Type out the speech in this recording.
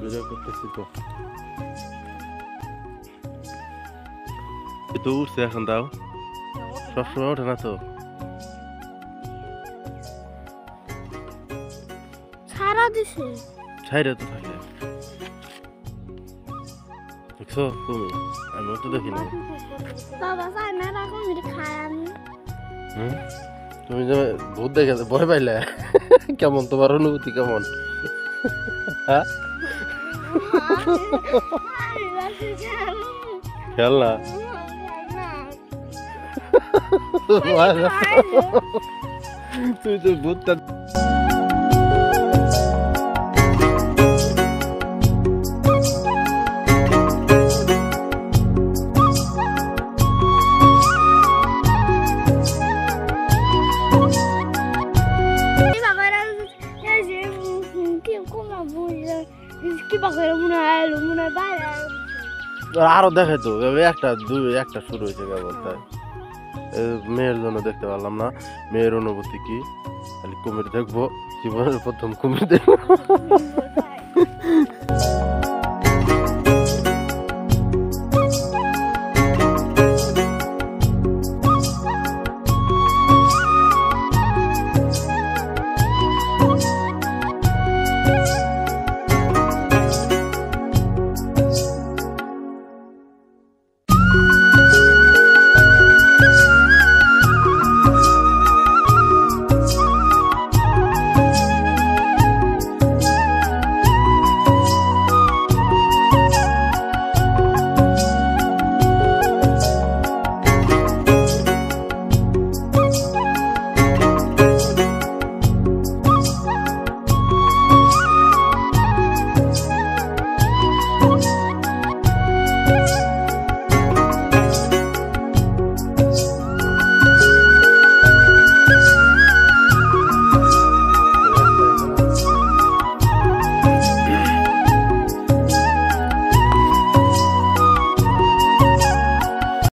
video করতেছি তো তো উঠছে এখন দাও সবসময় ওঠে না তো ছাড়া দিছে ছাইরে তো থাকে দেখছো তুমি আমি তো দেখি না বাবা চাই না রাখো মিরে খায় আমি তুমি যে ভূত দেখে ভয় পাইলে কেমন তোমার অনুভূতি কেমন হ্যাঁ খেয়াল না তুই তো ভূতটা আরো দেখে তো একটা শুরু হয়েছে কেবল তাই মেয়ের জন্য দেখতে পারলাম না মেয়ের অনুভূতি কি খালি কুমির দেখবো জীবনের প্রথম কুমির দেখবো